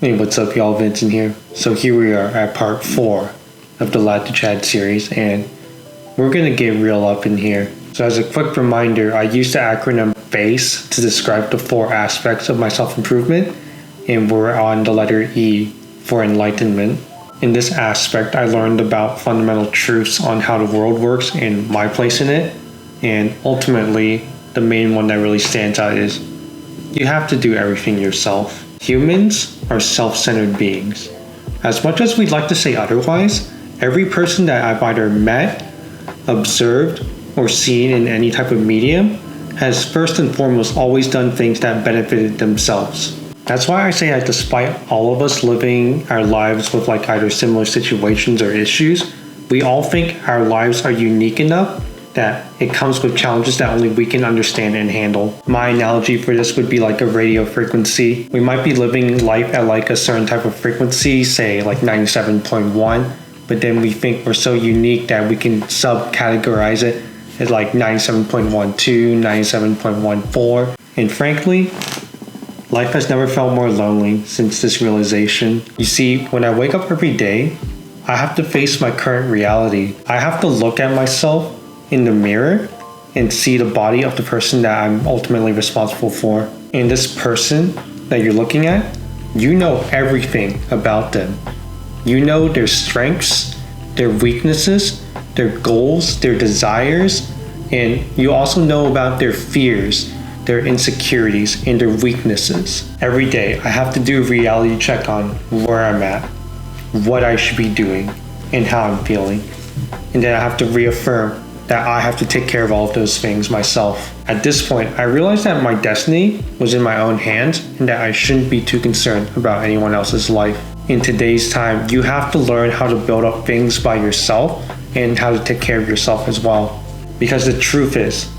Hey, what's up, y'all? Vincent here. So here we are at part 4 of the Lad to Chad series, and we're gonna get real up in here. So as a quick reminder, I used the acronym FACE to describe the 4 aspects of my self-improvement, and we're on the letter E for enlightenment. In this aspect, I learned about fundamental truths on how the world works and my place in it, and ultimately, the main one that really stands out is you have to do everything yourself. Humans are self-centered beings. As much as we'd like to say otherwise, every person that I've either met, observed, or seen in any type of medium has first and foremost always done things that benefited themselves. That's why I say that despite all of us living our lives with either similar situations or issues, we all think our lives are unique enough that it comes with challenges that only we can understand and handle. My analogy for this would be like a radio frequency. We might be living life at a certain type of frequency, say 97.1, but then we think we're so unique that we can subcategorize it as 97.12, 97.14. And frankly, life has never felt more lonely since this realization. You see, when I wake up every day, I have to face my current reality. I have to look at myself in the mirror and see the body of the person that I'm ultimately responsible for. And this person that you're looking at, you know everything about them. You know their strengths, their weaknesses, their goals, their desires, and you also know about their fears, their insecurities, and their weaknesses. Every day, I have to do a reality check on where I'm at, what I should be doing, and how I'm feeling. And then I have to reaffirm that I have to take care of all of those things myself. At this point, I realized that my destiny was in my own hands and that I shouldn't be too concerned about anyone else's life. In today's time, you have to learn how to build up things by yourself and how to take care of yourself as well. Because the truth is,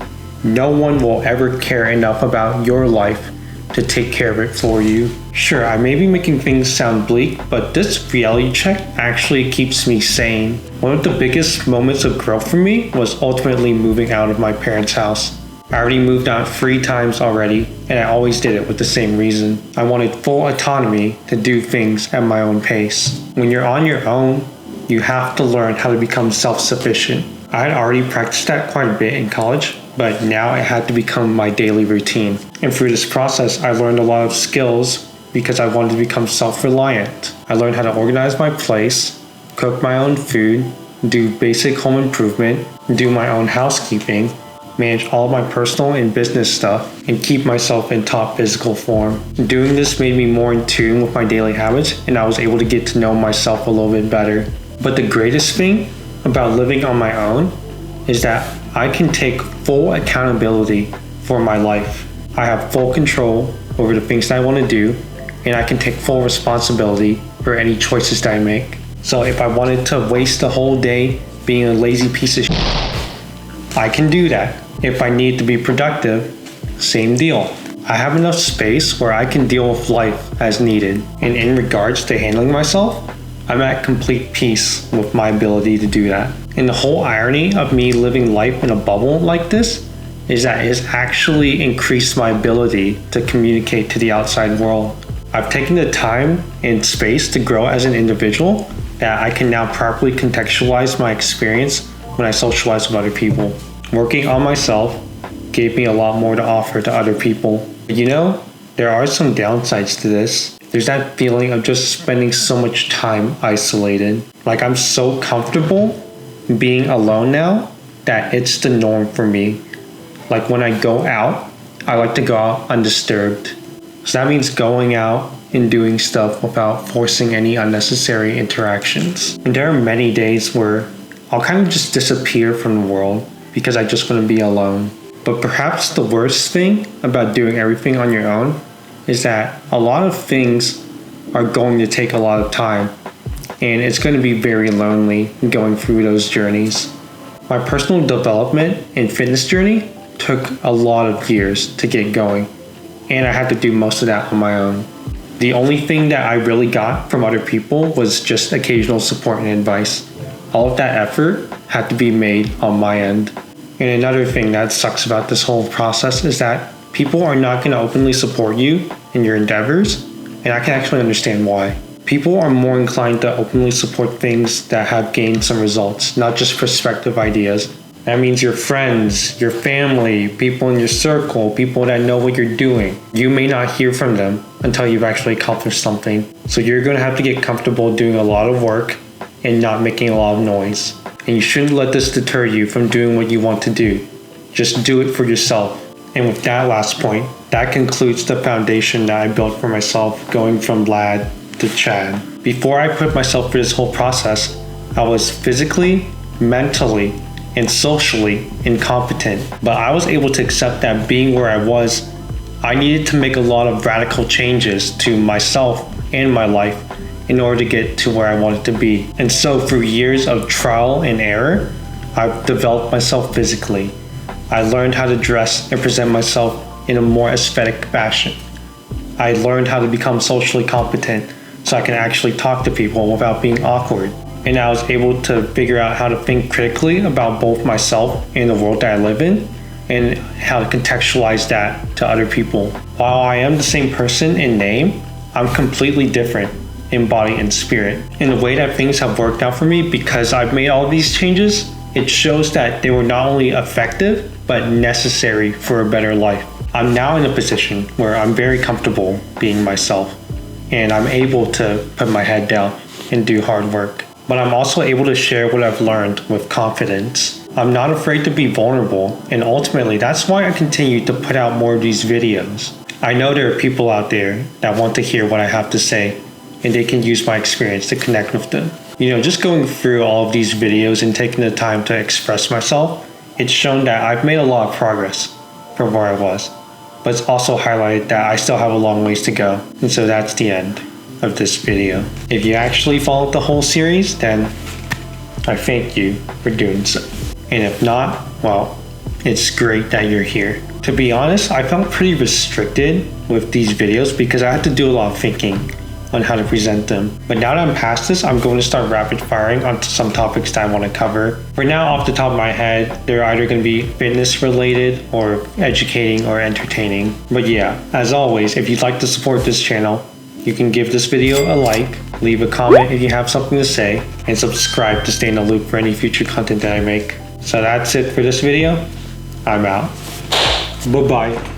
no one will ever care enough about your life to take care of it for you. Sure, I may be making things sound bleak, but this reality check actually keeps me sane. One of the biggest moments of growth for me was ultimately moving out of my parents' house. I already moved out 3 times already, and I always did it with the same reason. I wanted full autonomy to do things at my own pace. When you're on your own, you have to learn how to become self-sufficient. I had already practiced that quite a bit in college, but now it had to become my daily routine. And through this process, I learned a lot of skills because I wanted to become self-reliant. I learned how to organize my place, cook my own food, do basic home improvement, do my own housekeeping, manage all my personal and business stuff, and keep myself in top physical form. Doing this made me more in tune with my daily habits, and I was able to get to know myself a little bit better. But the greatest thing about living on my own is that I can take full accountability for my life. I have full control over the things that I want to do, and I can take full responsibility for any choices that I make. So if I wanted to waste the whole day being a lazy piece of shit, I can do that. If I need to be productive, same deal. I have enough space where I can deal with life as needed. And in regards to handling myself, I'm at complete peace with my ability to do that. And the whole irony of me living life in a bubble like this is that it has actually increased my ability to communicate to the outside world. I've taken the time and space to grow as an individual that I can now properly contextualize my experience when I socialize with other people. Working on myself gave me a lot more to offer to other people. But there are some downsides to this. There's that feeling of just spending so much time isolated. I'm so comfortable being alone now that it's the norm for me. When I go out, I like to go out undisturbed. So that means going out and doing stuff without forcing any unnecessary interactions. And there are many days where I'll kind of just disappear from the world because I just want to be alone. But perhaps the worst thing about doing everything on your own is that a lot of things are going to take a lot of time, and it's going to be very lonely going through those journeys. My personal development and fitness journey took a lot of years to get going, and I had to do most of that on my own. The only thing that I really got from other people was just occasional support and advice. All of that effort had to be made on my end. And another thing that sucks about this whole process is that people are not going to openly support you in your endeavors and I can actually understand why. People are more inclined to openly support things that have gained some results, not just prospective ideas. That means your friends, your family, people in your circle, people that know what you're doing. You may not hear from them until you've actually accomplished something. So you're going to have to get comfortable doing a lot of work and not making a lot of noise. And you shouldn't let this deter you from doing what you want to do. Just do it for yourself. And with that last point, that concludes the foundation that I built for myself going from lad to Chad. Before I put myself through this whole process, I was physically, mentally, and socially incompetent. But I was able to accept that being where I was, I needed to make a lot of radical changes to myself and my life in order to get to where I wanted to be. And so through years of trial and error, I've developed myself physically. I learned how to dress and present myself in a more aesthetic fashion. I learned how to become socially competent so I can actually talk to people without being awkward. And I was able to figure out how to think critically about both myself and the world that I live in, and how to contextualize that to other people. While I am the same person in name, I'm completely different in body and spirit. In the way that things have worked out for me, because I've made all these changes, it shows that they were not only effective, but necessary for a better life. I'm now in a position where I'm very comfortable being myself, and I'm able to put my head down and do hard work. But I'm also able to share what I've learned with confidence. I'm not afraid to be vulnerable, and ultimately that's why I continue to put out more of these videos. I know there are people out there that want to hear what I have to say, and they can use my experience to connect with them. Just going through all of these videos and taking the time to express myself, it's shown that I've made a lot of progress from where I was. But it's also highlighted that I still have a long ways to go. And so that's the end of this video. If you actually followed the whole series, then I thank you for doing so. And if not, well, it's great that you're here. To be honest, I felt pretty restricted with these videos because I had to do a lot of thinking on how to present them. But now that I'm past this, I'm going to start rapid firing onto some topics that I want to cover. For now, off the top of my head, they're either going to be fitness related or educating or entertaining. But yeah, as always, if you'd like to support this channel, you can give this video a like, leave a comment if you have something to say, and subscribe to stay in the loop for any future content that I make. So that's it for this video. I'm out. Bye-bye.